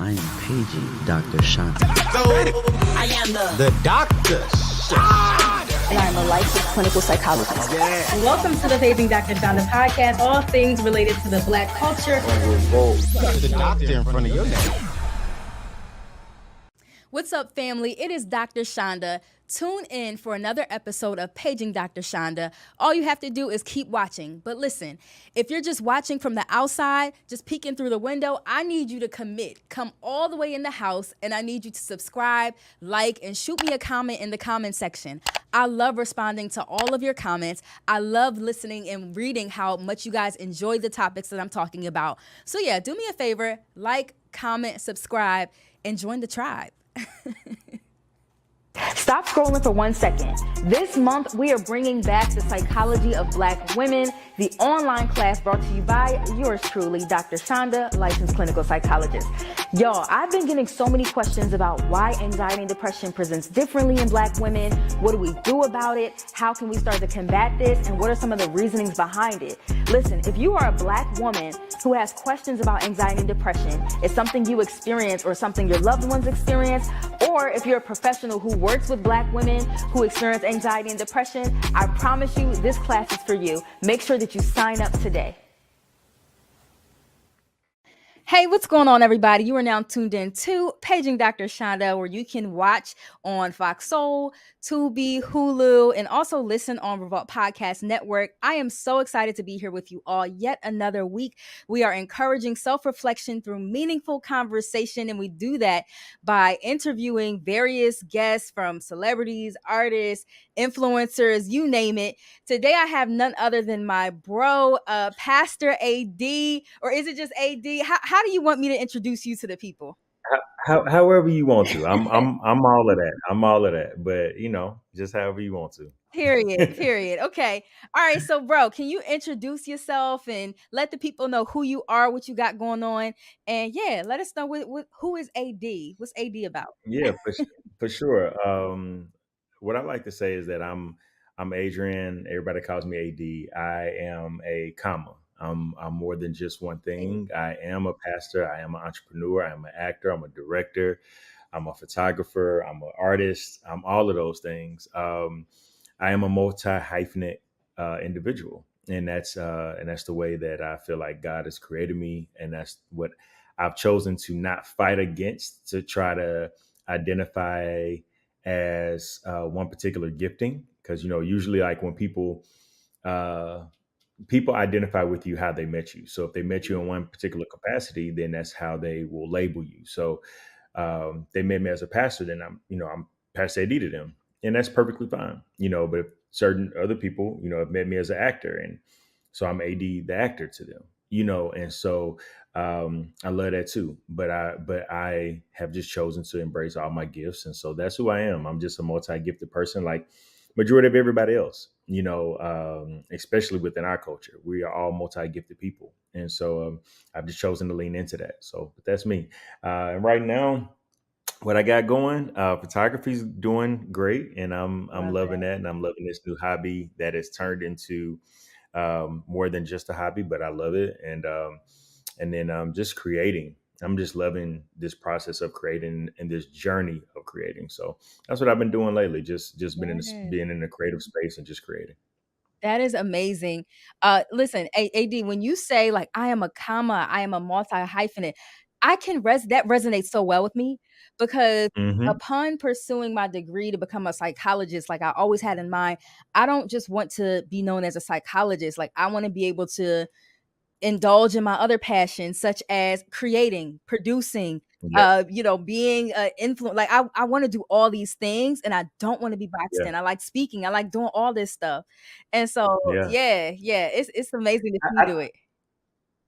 I am paging Dr. Chanda. I am the Dr. Chanda. And I'm a licensed clinical psychologist. Yeah. Welcome to the Paging Dr. Chanda podcast, all things related to the Black culture. Revolt. The doctor in front of your name. What's up, family? It is Dr. Chanda. Tune in for another episode of Paging Dr. Chanda. All you have to do is keep watching. But listen, if you're just watching from the outside, just peeking through the window, I need you to commit. Come all the way in the house, and I need you to subscribe, like, and shoot me a comment in the comment section. I love responding to all of your comments. I love listening and reading how much you guys enjoy the topics that I'm talking about. So yeah, do me a favor, like, comment, subscribe, and join the tribe. Stop scrolling for 1 second. This month, we are bringing back the psychology of Black women, the online class brought to you by yours truly, Dr. Chanda, licensed clinical psychologist. Y'all, I've been getting so many questions about why anxiety and depression presents differently in Black women. What do we do about it? How can we start to combat this? And what are some of the reasonings behind it? Listen, if you are a Black woman who has questions about anxiety and depression, it's something you experience or something your loved ones experience, or if you're a professional who works with Black women who experience anxiety and depression, I promise you this class is for you. Make sure that you sign up today. Hey, what's going on, everybody? You are now tuned in to Paging Dr. Chanda, where you can watch on Fox Soul, Tubi, Hulu, and also listen on Revolt Podcast Network. I am so excited to be here with you all yet another week. We are encouraging self-reflection through meaningful conversation, and we do that by interviewing various guests from celebrities, artists, influencers, you name it. Today, I have none other than my bro, Pastor AD, or is it just AD? How do you want me to introduce you to the people? However you want to. I'm all of that. I'm all of that. But just however you want to. Period. Okay. All right. So, bro, can you introduce yourself and let the people know who you are, what you got going on, and yeah, let us know who is AD. What's AD about? Yeah, for sure. What I like to say is that I'm Adrian. Everybody calls me AD. I am a comma. I'm more than just one thing. I am a pastor. I am an entrepreneur. I am an actor. I'm a director. I'm a photographer. I'm an artist. I'm all of those things. I am a multi-hyphenate individual, and that's the way that I feel like God has created me, and that's what I've chosen to not fight against, to try to identify as one particular gifting, because usually like when people identify with you how they met you. So if they met you in one particular capacity, then that's how they will label you. So they met me as a pastor, then I'm Pastor AD to them, and that's perfectly fine. But if certain other people, have met me as an actor, and so I'm AD the actor to them. And so I love that too. But I have just chosen to embrace all my gifts, and so that's who I am. I'm just a multi-gifted person, like majority of everybody else. Especially within our culture, we are all multi-gifted people, and so I've just chosen to lean into that. So but that's me. And right now, what I got going, photography's doing great, and I'm loving that, and I'm loving this new hobby that has turned into more than just a hobby, but I love it. And then just creating. I'm just loving this process of creating and this journey of creating. So that's what I've been doing lately. Just being in the creative space and just creating. That is amazing. Listen, AD, when you say like I am a comma, I am a multi-hyphenate, that resonates so well with me, because Hmm. upon pursuing my degree to become a psychologist, like I always had in mind, I don't just want to be known as a psychologist. Like I want to be able to indulge in my other passions, such as creating, producing, Yeah, being an influence. Like I want to do all these things, and I don't want to be boxed yeah, in. I like speaking. I like doing all this stuff. And so, yeah. yeah, it's amazing to see I, you I, do it.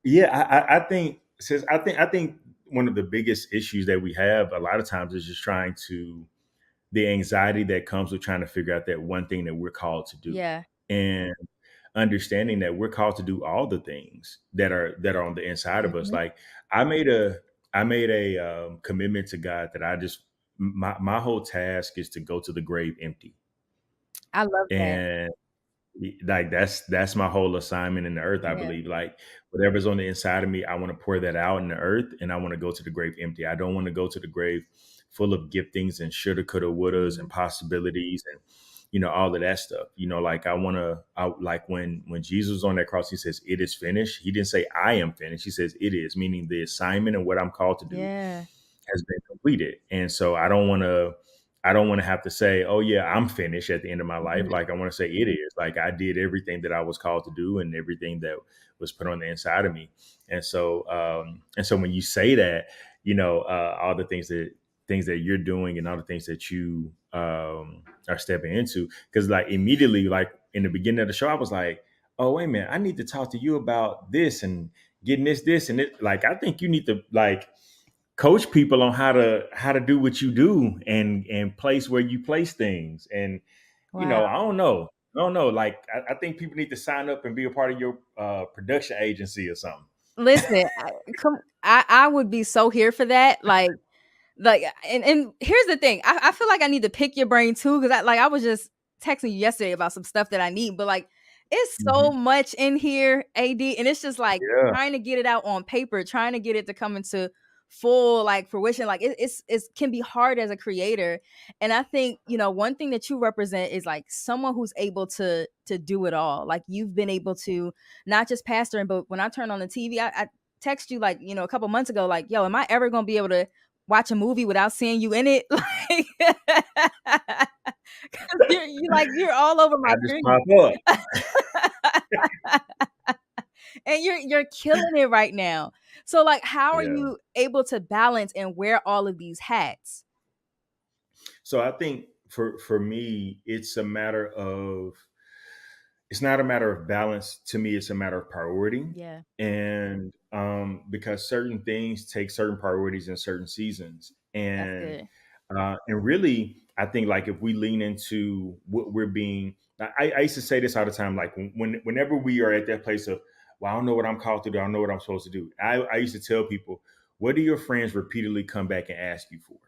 yeah, I think since I think one of the biggest issues that we have a lot of times is just trying to the anxiety that comes with trying to figure out that one thing that we're called to do, Yeah. and understanding that we're called to do all the things that are on the inside of us. Mhm. Like I made a commitment to God that my whole task is to go to the grave empty. I love that. And Like that's my whole assignment in the earth. I Yeah. believe like whatever's on the inside of me, I want to pour that out in the earth, and I want to go to the grave empty. I don't want to go to the grave full of giftings and shoulda, coulda, wouldas and possibilities and all of that stuff. Like like when Jesus was on that cross, he says, "It is finished." He didn't say, "I am finished." He says, "It is," meaning the assignment and what I'm called to do Yeah. has been completed. And so I don't want to have to say, "Oh yeah, I'm finished" at the end of my life. Like I want to say it is. Like I did everything that I was called to do and everything that was put on the inside of me. And so when you say that, all the things that you're doing and all the things that you are stepping into, because like immediately, like in the beginning of the show, I was like, "Oh wait a minute, I need to talk to you about this and getting this and it." Like I think you need to like coach people on how to do what you do and place where you place things. And Wow. I don't know, like I think people need to sign up and be a part of your production agency or something. Listen, I would be so here for that. Like, and here's the thing. I feel like I need to pick your brain too, because I was just texting you yesterday about some stuff that I need, but like it's so Mhm. much in here, AD, and it's just like Yeah, trying to get it out on paper, trying to get it to come into full like fruition. Like it can be hard as a creator. And I think, one thing that you represent is like someone who's able to do it all. Like you've been able to not just pastoring, but when I turn on the TV, I text you like, a couple months ago, like, yo, am I ever gonna be able to watch a movie without seeing you in it? Like, 'cause you're all over I my just dreams. pop up. And you're killing it right now. So like how are Yeah. you able to balance and wear all of these hats? So I think for me, it's not a matter of balance. To me, it's a matter of priority. Yeah, And because certain things take certain priorities in certain seasons. that's And good. really, I think like if we lean into what we're being, I used to say this all the time, like whenever we are at that place of, well, I don't know what I'm called to do, I don't know what I'm supposed to do. I used to tell people, what do your friends repeatedly come back and ask you for?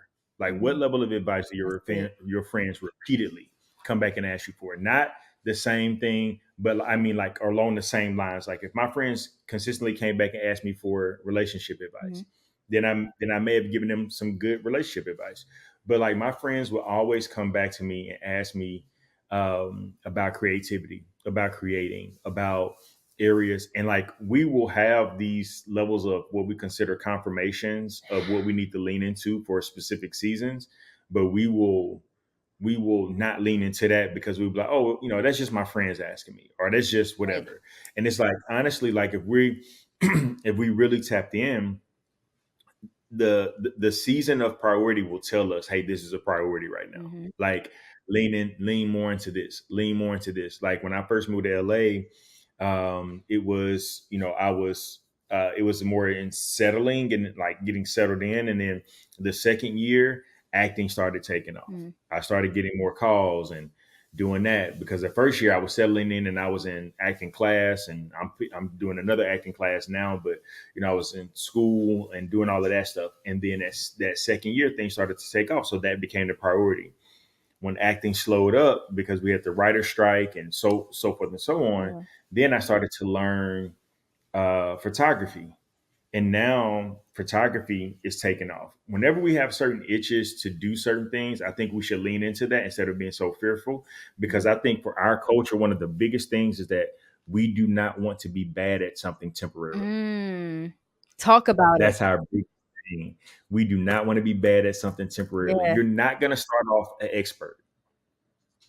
Like, what Mhm. level of advice do That's good. your friends repeatedly come back and ask you for? Not the same thing, but I mean, like along the same lines. Like, if my friends consistently came back and asked me for relationship advice, Mhm. then I may have given them some good relationship advice. But like my friends will always come back to me and ask me about creativity, about creating, about areas, and like we will have these levels of what we consider confirmations of what we need to lean into for specific seasons. But we will not lean into that because we'll be like, oh, that's just my friends asking me, or that's just Right. whatever. And it's like, honestly, like if we really tapped in, the season of priority will tell us, hey, this is a priority right now. Mhm. Like lean more into this, lean more into this. Like when I first moved to LA, it was, it was more in settling and like getting settled in. And then the second year, acting started taking off. Mhm. I started getting more calls and doing that, because the first year I was settling in and I was in acting class, and I'm doing another acting class now, but I was in school and doing all of that stuff. And then that second year, things started to take off. So that became the priority. When acting slowed up because we had the writer strike and so forth and so on, Yeah. then I started to learn photography. And now photography is taking off. Whenever we have certain itches to do certain things, I think we should lean into that instead of being so fearful. Because I think for our culture, one of the biggest things is that we do not want to be bad at something temporarily. Mm. Talk about it. That's our big thing. We do not want to be bad at something temporarily. Yeah. You're not going to start off an expert.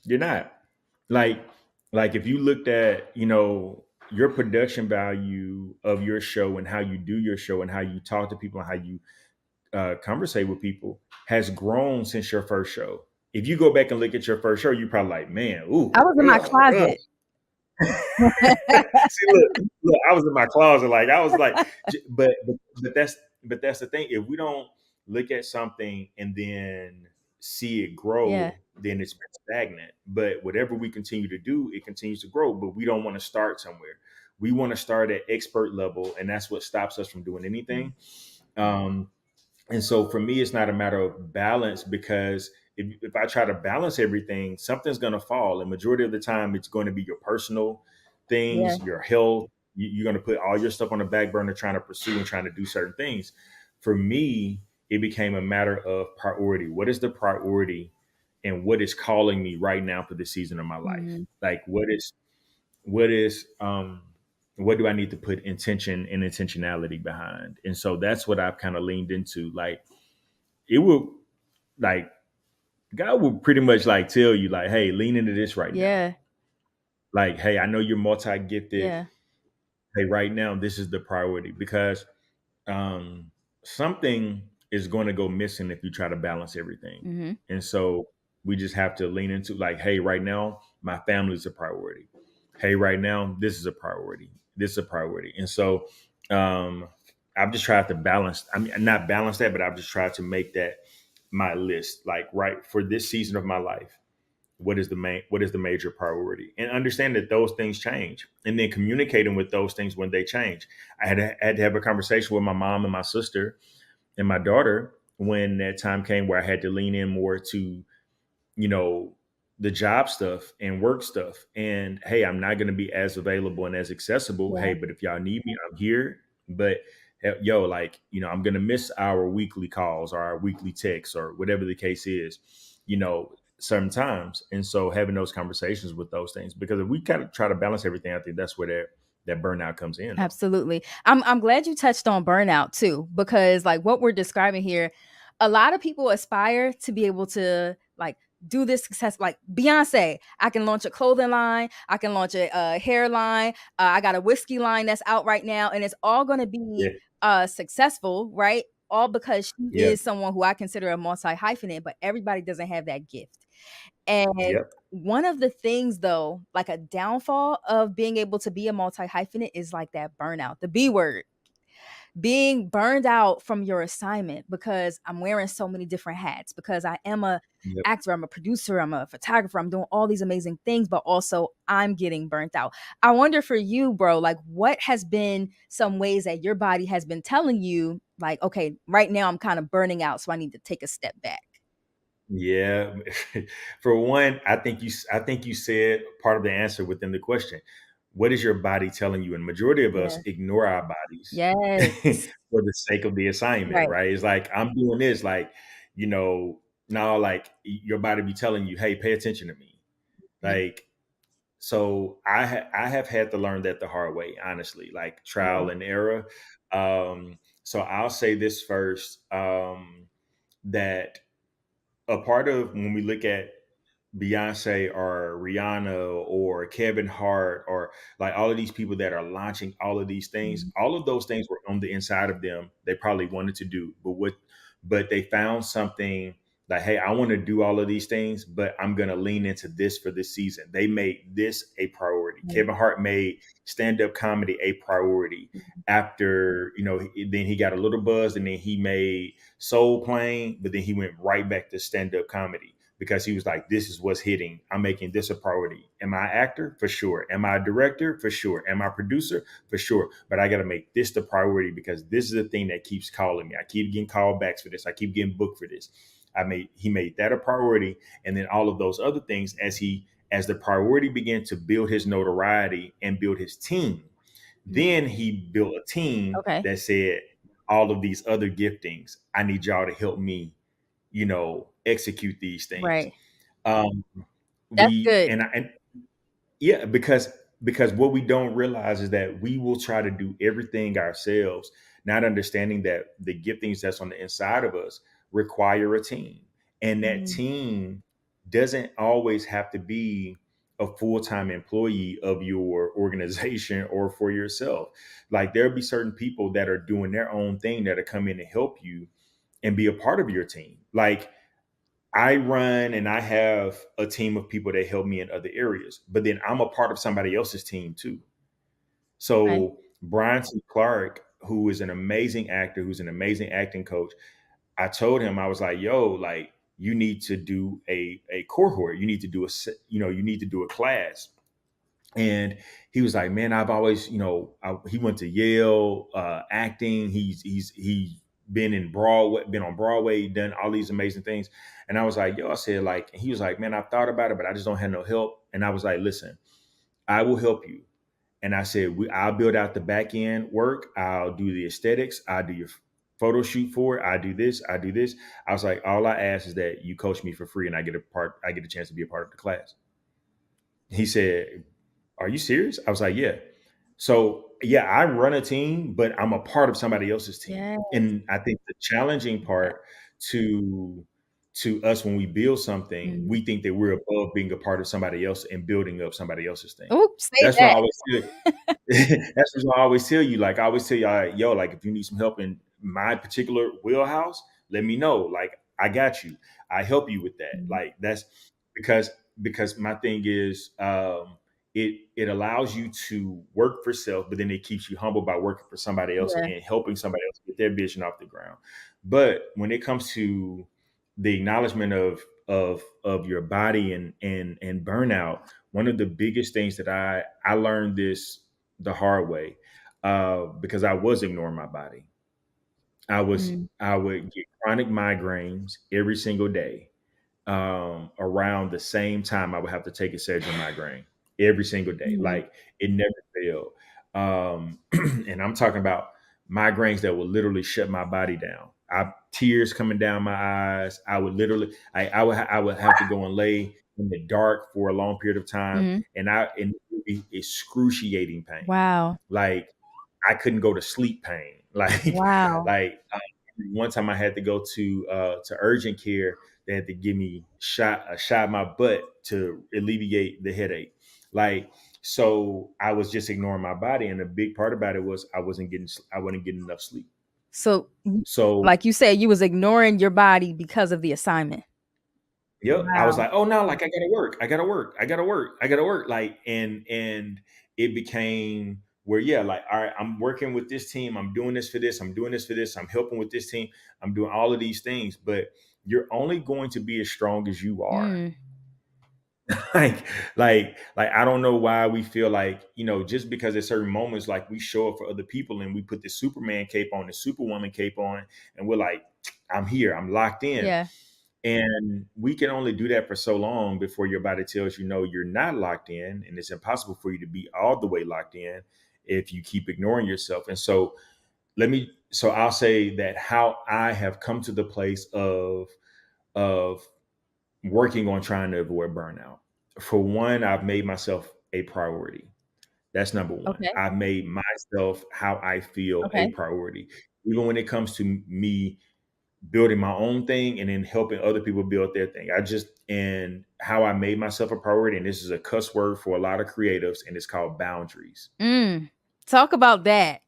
You're not. Like, if you looked at, your production value of your show and how you do your show and how you talk to people and how you conversate with people has grown since your first show. If you go back and look at your first show, you're probably like, man, I ooh, was in my closet. See, look, I was in my closet, like I was like, but that's the thing. If we don't look at something and then see it Yeah. grow, then it's been stagnant. But whatever we continue to do, it continues to grow. But we don't want to start somewhere. We want to start at expert level, and that's what stops us from doing anything. Um, and so for me, it's not a matter of balance, because if I try to balance everything, something's going to fall. And majority of the time, it's going to be your personal Yeah. things, your health. You're going to put all your stuff on the back burner, trying to pursue and trying to do certain things. For me, it became a matter of priority. What is the priority, and what is calling me right now for the season of my life? Mhm. Like, what is what do I need to put intention and intentionality behind? And so that's what I've kind of leaned into. Like, it will, like, God will pretty much like tell you, like, hey, lean into this right now. Yeah. Like, hey, I know you're multi gifted. Yeah. Hey, right now, this is the priority, because um, something is going to go missing if you try to balance everything. Hmm. And so we just have to lean into, like, hey, right now, my family is a priority. Hey, right now, this is a priority. This is a priority. And so um, I've just tried to balance, I mean, not balance that, but I've just tried to make that my list, like, right, for this season of my life, what is the major priority, and understand that those things change, and then communicating with those things when they change. I had to have a conversation with my mom and my sister and my daughter when that time came where I had to lean in more to, you know, the job stuff and work stuff. And hey, I'm not going to be as available and as accessible. Yeah. Hey, but if y'all need me, I'm here. But yo, like, I'm going to miss our weekly calls or our weekly texts or whatever the case is, sometimes. And so having those conversations with those things, because if we kind of try to balance everything, I think that's where that burnout comes in. Absolutely. I'm glad you touched on burnout too, because like what we're describing here, a lot of people aspire to be able to like do this success. Like Beyonce, I can launch a clothing line, I can launch a hair line, I got a whiskey line that's out right now, and it's all going to Yeah. be successful, right? All because she Yeah. is someone who I consider a multi hyphenate, but everybody doesn't have that gift. And Yep. one of the things though, like a downfall of being able to be a multi hyphenate is like that burnout, the B word, being burned out from your assignment because I'm wearing so many different hats, because I am a Yep. actor, I'm a producer, I'm a photographer, I'm doing all these amazing things, but also I'm getting burnt out. I wonder for you, bro, like what has been some ways that your body has been telling you like, okay, right now I'm kind of burning out, so I need to take a step back. Yeah. For one, I think you said part of the answer within the question. What is your body telling you? And majority of us Yeah. ignore our bodies Yes. for the sake of the assignment, Right. right? It's like, I'm doing this, like, now, like, your body be telling you, hey, pay attention to me. Mhm. Like, so I have had to learn that the hard way, honestly, like Yeah. trial and error. So I'll say this first, that a part of when we look at Beyonce or Rihanna or Kevin Hart or like all of these people that are launching all of these things, Mhm. all of those things were on the inside of them. They probably wanted to do, but they found something like, hey, I want to do all of these things, but I'm going to lean into this for this season. They made this a priority. Mhm. Kevin Hart made stand-up comedy a priority after, then he got a little buzz, and then he made Soul Plane, but then he went right back to stand-up comedy because he was like, this is what's hitting. I'm making this a priority. Am I an actor? For sure. Am I a director? For sure. Am I a producer? For sure. But I got to make this the priority because this is the thing that keeps calling me. I keep getting called backs for this. I keep getting booked for this. He made that a priority. And then all of those other things, as the priority began to build his notoriety and build his team, then he built a team Okay. that said, all of these other giftings, I need y'all to help me, execute these things. Right. Um, That's we good. and yeah, because what we don't realize is that we will try to do everything ourselves, not understanding that the giftings that's on the inside of us require a team, and that Mhm. team doesn't always have to be a full-time employee of your organization or for yourself. Like, there'll be certain people that are doing their own thing that are come in to help you and be a part of your team. Like, I run and I have a team of people that help me in other areas, but then I'm a part of somebody else's team too. Okay. So Brian C. Clark, who is an amazing actor, who's an amazing acting coach, I told him, I was like, yo, like, you need to do a cohort. You need to do you need to do a class. And he was like, man, I've always, he went to Yale, acting. He been on Broadway, done all these amazing things. And I was like, yo, I said, like, and he was like, man, I've thought about it, but I just don't have no help. And I was like, listen, I will help you. And I said, I'll build out the back end work. I'll do the aesthetics. I'll do your photo shoot for it. I do this. I do this. I was like, all I ask is that you coach me for free and I get a chance to be a part of the class. He said, are you serious? I was like, yeah. So yeah, I run a team, but I'm a part of somebody else's team. Yes. And I think the challenging part to us when we build something, we think that we're above being a part of somebody else and building up somebody else's thing. Oops, say That's why I that. always that's why I always tell you, like I always tell you, yo, like if you need some help in my particular wheelhouse, let me know. Like I got you. I help you with that. Like that's because my thing is it allows you to work for self, but then it keeps you humble by working for somebody else Yeah. and helping somebody else get their vision off the ground. But when it comes to the acknowledgement of your body and burnout, one of the biggest things that I learned this the hard way because I was ignoring my body. I would get chronic migraines every single day. Around the same time, I would have to take a Excedrin migraine every single day. Like it never failed. And I'm talking about migraines that will literally shut my body down. Tears coming down my eyes. I would literally, I would have to go and lay in the dark for a long period of time, and it would be excruciating pain. Wow. Like I couldn't go to sleep pain. Wow. Like one time I had to go to urgent care. They had to give me a shot in my butt to alleviate the headache. Like, so I was just ignoring my body. And a big part about it was I wasn't getting enough sleep. So So like you said, you was ignoring your body because of the assignment. yep. I was Wow. like, oh no, like I gotta work. Like, and it became where, yeah, like, all right, I'm working with this team. I'm doing this for this. I'm doing this for this. I'm helping with this team. I'm doing all of these things, but you're only going to be as strong as you are. like I don't know why we feel like, just because at certain moments, like we show up for other people and we put the Superman cape on, the Superwoman cape on, and we're like, I'm here, I'm locked in. Yeah. And we can only do that for so long before your body tells you, no, you're not locked in. And it's impossible for you to be all the way locked in if you keep ignoring yourself. And so I'll say that how I have come to the place of working on trying to avoid burnout. For one, I've made myself a priority. That's number one. Okay. I've made myself how I feel a priority. Even when it comes to me building my own thing and then helping other people build their thing. And how I made myself a priority, and this is a cuss word for a lot of creatives, and it's called boundaries. Talk about that.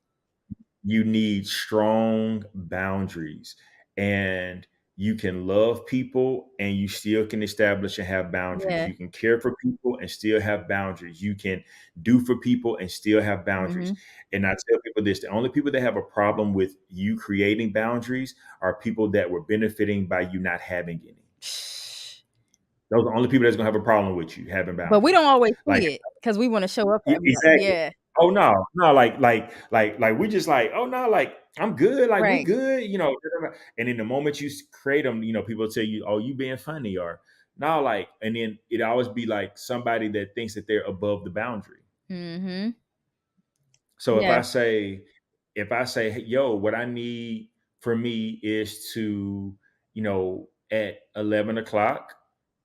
You need strong boundaries, and you can love people and you still can establish and have boundaries. Yeah. You can care for people and still have boundaries. You can do for people and still have boundaries. And I tell people this, the only people that have a problem with you creating boundaries are people that were benefiting by you not having any. Those are the only people that's going to have a problem with you having boundaries. But we don't always see it because we want to show up. Exactly. Yeah. Oh no, like we just like, oh no, like I'm good, like we good, and in the moment you create them, people tell you, oh, you being funny, or no, like, and then it always be like somebody that thinks that they're above the boundary. So if I say, hey, yo, what I need for me is to, at 11 o'clock,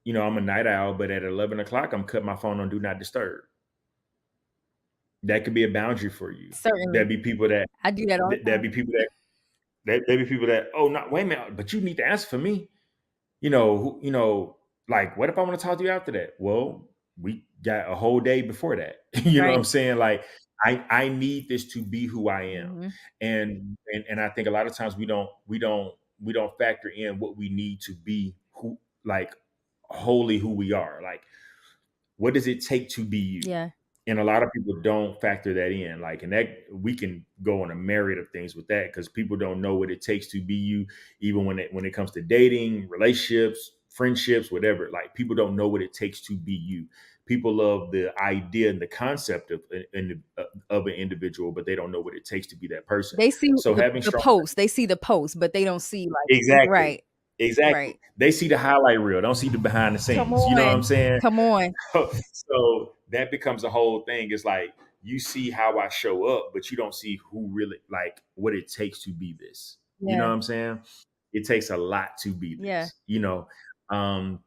I'm a night owl, but at 11 o'clock, I'm cutting my phone on do not disturb. That could be a boundary for you. Certainly. There'd be people that I do that all the time. There'd be people that, oh no, wait a minute, but you need to answer for me. Like, what if I want to talk to you after that? Well, we got a whole day before that. You know what I'm saying? Like, I need this to be who I am. And I think a lot of times we don't factor in what we need to be wholly who we are. Like, what does it take to be you? Yeah. And a lot of people don't factor that in. Like, and that we can go on a myriad of things with that, because people don't know what it takes to be you, even when it comes to dating, relationships, friendships, whatever. Like, people don't know what it takes to be you. People love the idea and the concept of an individual, but they don't know what it takes to be that person. They see So having the strong post. They see the post, but they don't see like exactly, right, exactly. right. They see the highlight reel, don't see the behind the Come scenes. You know what I'm on, saying? come on. So that becomes a whole thing. It's like you see how I show up, but you don't see who really like what it takes to be this. You know Yeah, what I'm saying? It takes a lot to be yeah. this, you know. Um,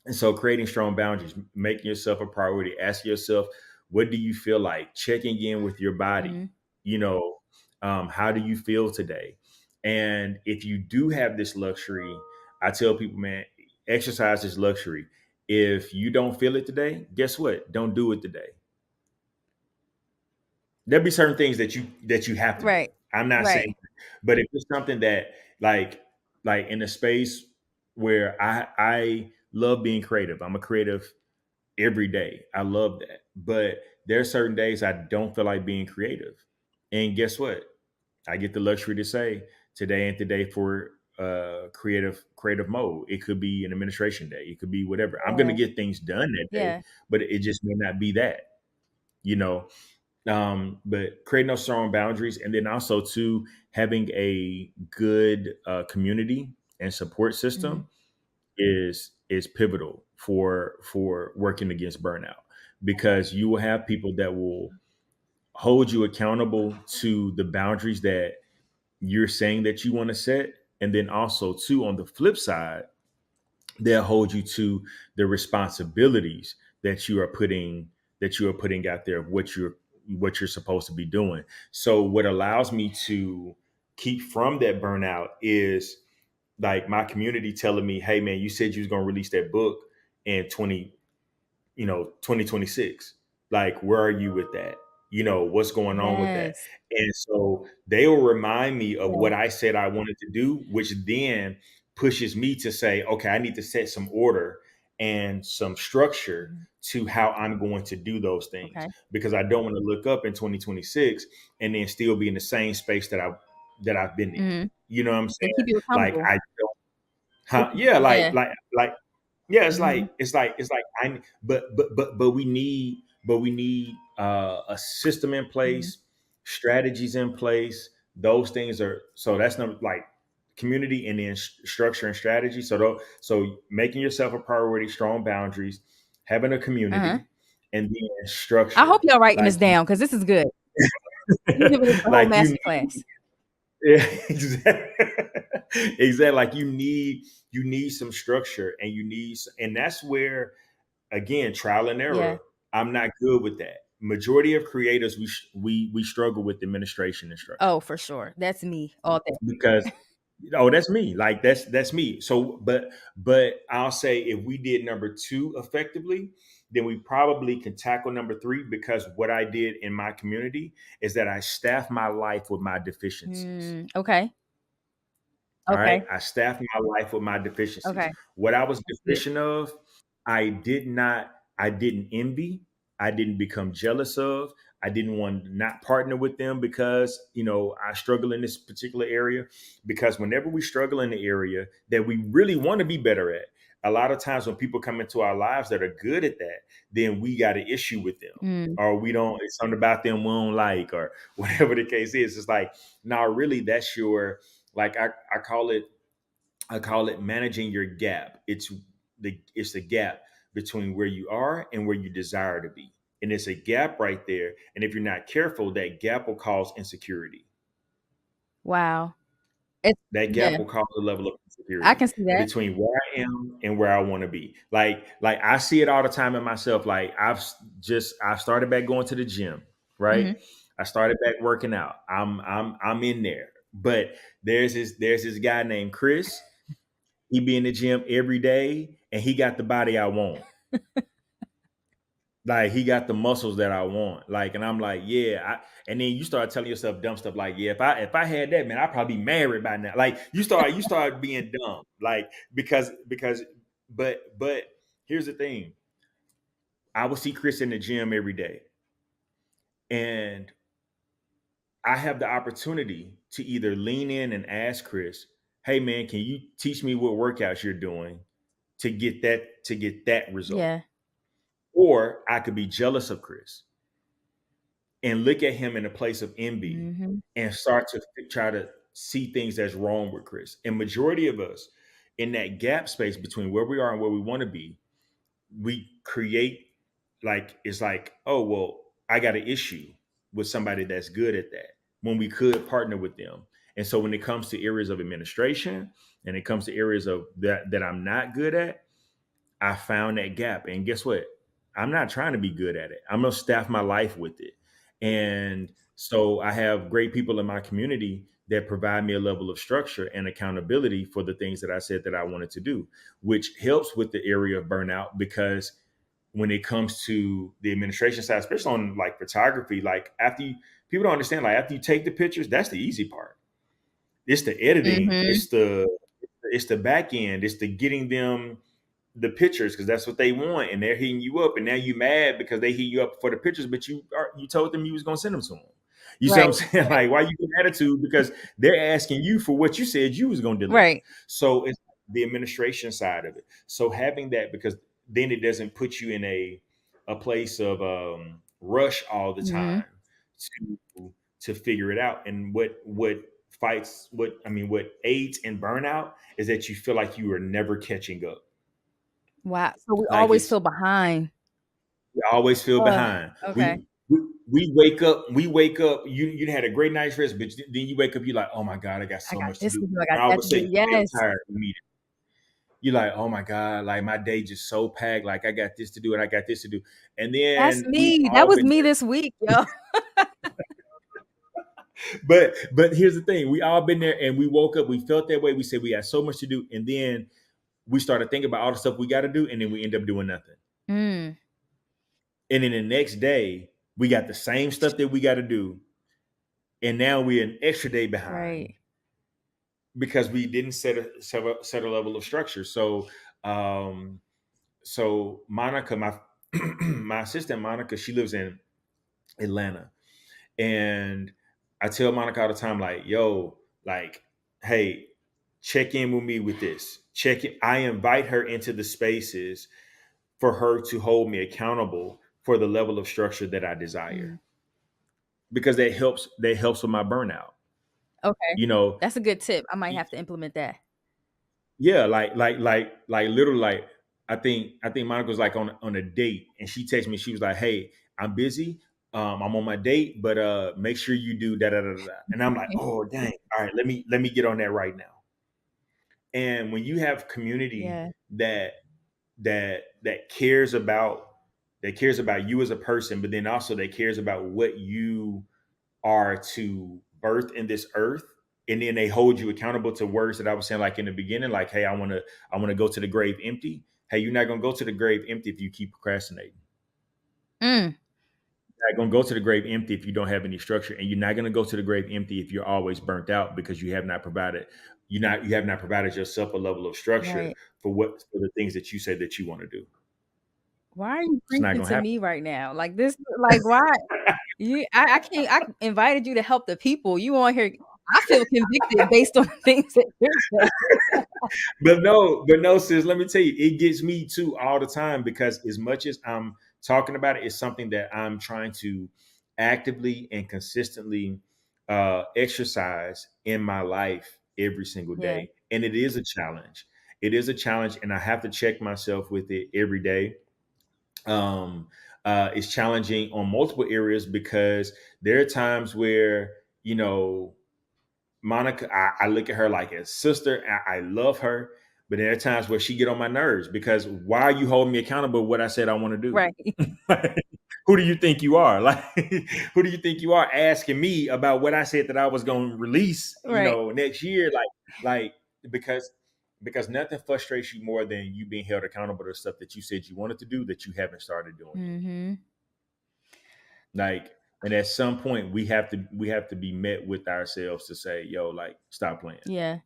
and so creating strong boundaries, making yourself a priority, asking yourself, what do you feel like? Checking in with your body, Mhm. you know, how do you feel today? And if you do have this luxury, I tell people, man, exercise is luxury. If you don't feel it today, guess what? Don't do it today. There'll be certain things that you have to do. Right, I'm not right. saying, but if it's something that like like in a space where I love being creative. I'm a creative every day. I love that. But there are certain days I don't feel like being creative. And guess what? I get the luxury to say today ain't the day for creative mode. It could be an administration day. It could be whatever. I'm gonna Yeah, get things done that day, yeah. but it just may not be that, you know. But creating those strong boundaries, and then also too having a good community and support Mhm. system is pivotal for working against burnout, because you will have people that will hold you accountable to the boundaries that you're saying that you want to set, and then also too on the flip side, they'll hold you to the responsibilities that you are putting out there of what you're supposed to be doing. So what allows me to keep from that burnout is like my community telling me, hey man, you said you was going to release that book in 2026. Like, where are you with that? What's going on with that? Yes. And so they will remind me of Yeah. what I said I wanted to do, which then pushes me to say, okay, I need to set some order and some structure Mhm. to how I'm going to do those things, Okay. because I don't want to look up in 2026 and then still be in the same space that I've been in. Mhm. You know what I'm They saying? keep you Like accountable. I don't, They huh? keep Yeah, yeah. yeah, Mhm. it's like I but we need a system in Mhm. place, strategies in place. Those things are so that's number like community, and then structure and strategy. So making yourself a priority, strong boundaries, having a Uh-huh. community, and then I hope structure. y'all writing this Like down because this is good. You giving us the whole like master class. yeah, exactly. Exactly. Like you need some structure, and and that's where again trial and Yeah. error. I'm not good with that. Majority of creators we struggle with administration and structure Oh, for sure. That's me all day. because that's me. Like that's me. So but I'll say if we did number 2 effectively, then we probably can tackle number 3, because what I did in my community is that I staffed my life with my deficiencies. Okay. All right. Okay. I staffed my life with my deficiencies. Okay. What I was That's good. deficient of, I didn't envy. I didn't become jealous of. I didn't want to not partner with them because, I struggle in this particular area. Because whenever we struggle in the area that we really want to be better at, a lot of times when people come into our lives that are good at that, then we got an issue with them. Mm. Or we don't, it's something about them we don't like, or whatever the case is. It's like, no, really, that's your like I call it managing your gap. It's the gap between where you are and where you desire to be. And it's a gap right there. And if you're not careful, that gap will cause insecurity. Wow. It's That yeah. gap will cause a level of I insecurity can see that. between where I am and where I want to be. Like I see it all the time in myself. Like I started back going to the gym, right? Mhm. I started back working out. I'm in there. But there's this guy named Chris. He be in the gym every day, and he got the body I want. Like he got the muscles that I want. Like, and I'm like, yeah. And then you start telling yourself dumb stuff like, yeah, if I had that, man, I'd probably be married by now. Like you start being dumb. Like because but here's the thing. I would see Chris in the gym every day, and I have the opportunity to either lean in and ask Chris, hey man, can you teach me what workouts you're doing to get that result? Yeah. Or I could be jealous of Chris and look at him in a place of envy Mm-hmm. and start to try to see things that's wrong with Chris. And majority of us in that gap space between where we are and where we want to be, we create like it's like, oh well, I got an issue with somebody that's good at that when we could partner with them. And so when it comes to areas of administration and it comes to areas of that I'm not good at, I found that gap. And guess what? I'm not trying to be good at it. I'm gonna staff my life with it. And so I have great people in my community that provide me a level of structure and accountability for the things that I said that I wanted to do, which helps with the area of burnout because when it comes to the administration side, especially on like photography, like after you, people don't understand, like after you take the pictures, that's the easy part. It's the editing, Mm-hmm. it's the back end, it's the getting them the pictures because that's what they want, and they're hitting you up, and now you mad because they hit you up for the pictures, but you told them you was gonna send them to them. You see what I'm Right. saying? Like, why you get attitude? Because they're asking you for what you said you was gonna deliver. Right. So it's the administration side of it. So having that, because then it doesn't put you in a place of rush all the Mm-hmm. time to figure it out. And what aids in burnout is that you feel like you are never catching up. Wow. So we Like always it's feel behind. we always feel behind. Okay. We wake up. We wake up. You had a great night's rest, but then you wake up. You're like, oh my god, I got I so got much to this do. to do. I And got all of that a to sudden, do. you feel Yes. tired immediately. You're like, oh my god, like my day just so packed. Like I got this to do and I got this to do. And That's then we've me. That all was been me there. this week, yo. But here's the thing: we all been there, and we woke up. We felt that way. We said we had so much to do, and then we started thinking about all the stuff we got to do, and then we end up doing nothing. Mm, And then the next day, we got the same stuff that we got to do, and now we're an extra day behind right. because we didn't set a level of structure. Um, so Monica, my my assistant Monica, she lives in Atlanta, and I tell Monica all the time, like, yo, like, hey, check in with me with this. Check it. I invite her into the spaces for her to hold me accountable for the level of structure that I desire Mm. because that helps with my burnout. Okay. You know, That's a good tip. I might have to implement that. yeah, like literally, like I think Monica was like on a date, and she texted me. She was like, "Hey, I'm busy. I'm on my date, but make sure you do da da da da." And I'm like, "Oh dang! All right, let me get on that right now." And when you have community Yeah. that cares about you as a person, but then also that cares about what you are to birth in this earth, and then they hold you accountable to words that I was saying like in the beginning, like, hey, I want to go to the grave empty. Hey, you're not gonna go to the grave empty if you keep procrastinating. Mm, You're not gonna go to the grave empty if you don't have any structure, and you're not gonna go to the grave empty if you're always burnt out because you have not provided yourself a level of structure right. for the things that you say that you want to do. Why are you It's not preaching gonna to happen. me right now? Like this, like why I can't I invited you to help the people. You on here. I feel convicted based on things that you're saying. But no, sis, let me tell you, it gets me too all the time because as much as I'm talking about it, it's something that I'm trying to actively and consistently exercise in my life every single Yeah. day. And it is a challenge. It is a challenge, and I have to check myself with it every day. Um, it's challenging on multiple areas because there are times where, you know, Monica, I look at her like a sister. I love her, but there are times where she get on my nerves because why are you holding me accountable for what I said I want to do? Right. Who do you think you are? Like, who do you think you are asking me about what I said that I was going to release, Right. next year? Like because nothing frustrates you more than you being held accountable to stuff that you said you wanted to do that you haven't started doing yet. Mm-hmm. Like, and at some point we have to be met with ourselves to say, yo, like, stop playing. Yeah.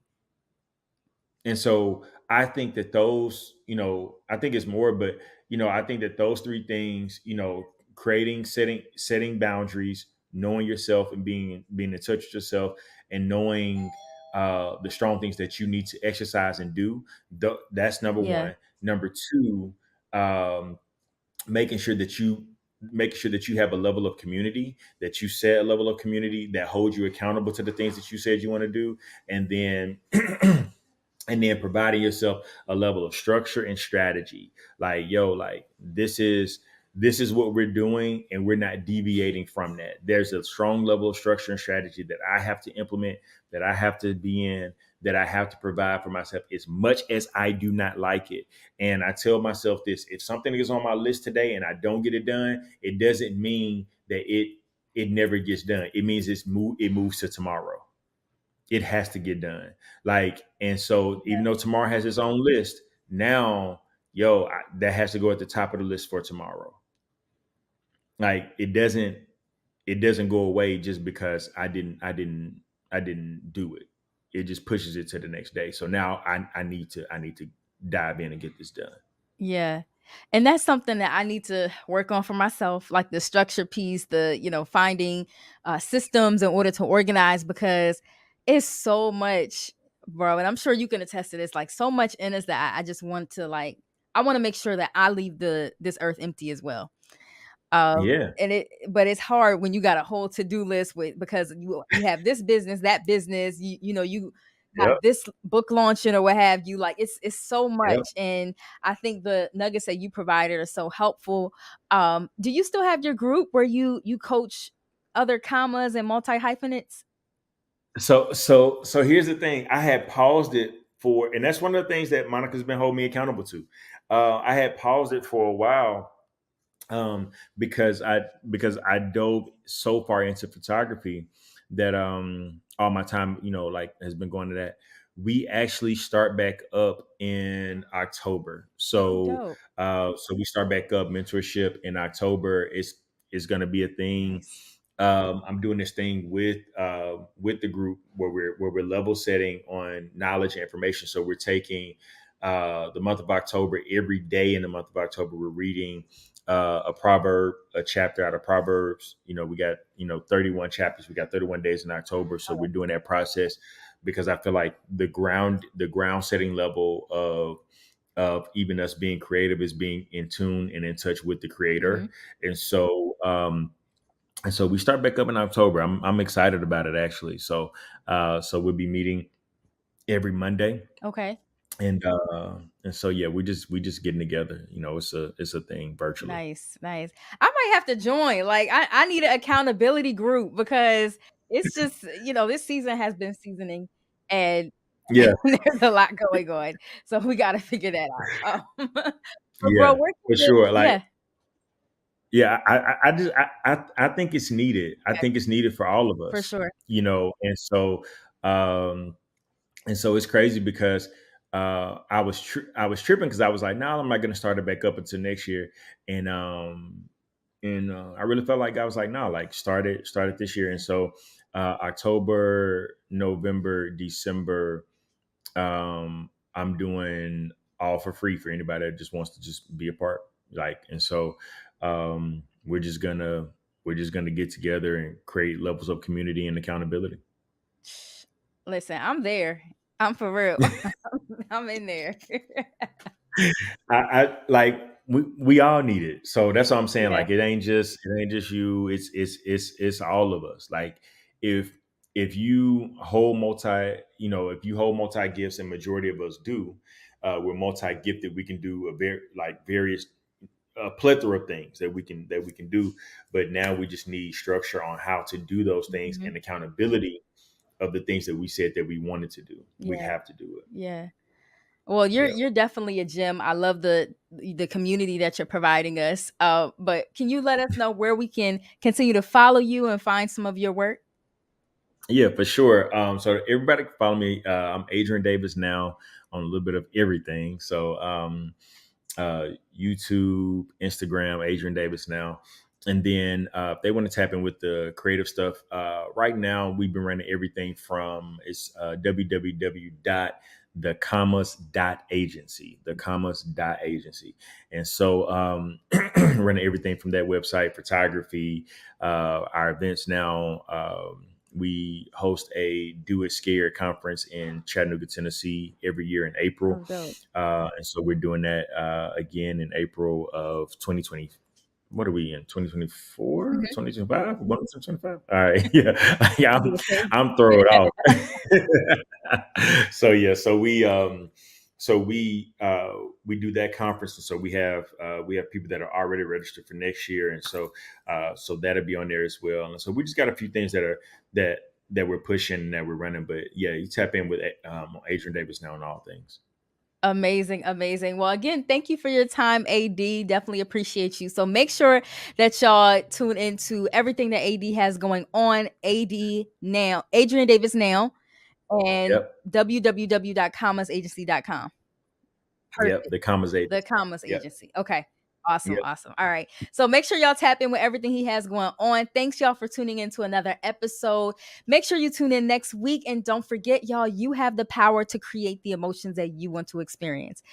And so I think that I think it's more, but I think that those three things, creating, setting boundaries, knowing yourself and being in touch with yourself, and knowing the strong things that you need to exercise and do. That's number Yeah. one. Number two, um, making sure that you have a level of community, that you set a level of community that holds you accountable to the things that you said you want to do, and then and then providing yourself a level of structure and strategy. Like, yo, like this is what we're doing, and we're not deviating from that. There's a strong level of structure and strategy that I have to implement, that I have to be in, that I have to provide for myself, as much as I do not like it. And I tell myself this: if something is on my list today and I don't get it done, it doesn't mean that it never gets done. It means it moves to tomorrow. It has to get done. Like, and so even though tomorrow has its own list, now, that has to go at the top of the list for tomorrow. Like, it doesn't go away just because I didn't do it. It just pushes it to the next day. So now I need to dive in and get this done. Yeah. And that's something that I need to work on for myself, like the structure piece, finding systems in order to organize, because it's so much, bro. And I'm sure you can attest to this, like so much in us that I just want to I want to make sure that I leave this earth empty as well. Yeah. But it's hard when you got a whole to-do list because you have this business, that business, you got Yep. this book launching or what have you. Like it's so Yep. much. And I think the nuggets that you provided are so helpful. Do you still have your group where you coach other commas and multi-hyphenates? So here's the thing. I had paused it and that's one of the things that Monica's been holding me accountable to. I had paused it for a while, because I dove so far into photography that all my time, like, has been going to that. We actually start back up in October. So Dope. so we start back up mentorship in October. It's going to be a thing. Nice. I'm doing this thing with the group where we're level setting on knowledge and information. So we're taking the month of October. Every day in the month of October, we're reading a proverb, a chapter out of Proverbs. We got 31 chapters. We got 31 days in October. So we're doing that process because I feel like the ground setting level of even us being creative is being in tune and in touch with the Creator. Mhm. And so we start back up in October. I'm excited about it, actually. So we'll be meeting every Monday, Okay. and so yeah, we just getting together. It's a thing virtually. Nice, nice. I might have to join. Like I need an accountability group because it's just, this season has been seasoning and Yeah, there's a lot going on. So we got to figure that out. But bro, yeah, where for can sure. Like, yeah, yeah, I think it's needed. I okay, think it's needed for all of for us. sure. Um, and so it's crazy because I was tripping because I was like, no, I'm not going to start it back up until next year, and I really felt like I was like, no, like start it this year. And so October, November, December, I'm doing all for free for anybody that just wants to just be a part. Like, and so we're just gonna get together and create levels of community and accountability. Listen, I'm there. I'm for real. I'm in there. I like we all need it. So that's what I'm saying. Yeah. Like, it ain't just you. It's all of us. Like, if you hold multi gifts, and majority of us do, we're multi gifted. We can do various plethora of things that we can do. But now we just need structure on how to do those things, Mhm. and accountability of the things that we said that we wanted to do. We Yeah. have to do it. Yeah. Well, you're Yeah. you're definitely a gem. I love the community that you're providing us. But can you let us know where we can continue to follow you and find some of your work? Yeah, for sure. So everybody can follow me. I'm Adrian Davis now on a little bit of everything. So YouTube, Instagram, Adrian Davis now. And then if they want to tap in with the creative stuff, right now we've been running everything from it's www.thecommas.agency, thecommas.agency. And so running everything from that website, photography, our events now. We host a Do It Scared conference in Chattanooga, Tennessee every year in April. Oh, dope. And so we're doing that again in April of 2020. What are we in? 2024? 2025? 2025? All right. Yeah. Yeah, I'm throwing off. So yeah, we do that conference, and so we have people that are already registered for next year, and so that'll be on there as well. And so we just got a few things that we're pushing and that we're running. But yeah, you tap in with Adrian Davis now on all things. Amazing, amazing. Well, again, thank you for your time, AD. Definitely appreciate you. So make sure that y'all tune into everything that AD has going on. AD now, Adrian Davis now, and Yep. www.commasagency.com. Yep. The Commas Agency. The Commas Yep. Agency. Okay. Awesome. Yep. Awesome. All right. So make sure y'all tap in with everything he has going on. Thanks, y'all, for tuning in to another episode. Make sure you tune in next week. And don't forget, y'all, you have the power to create the emotions that you want to experience.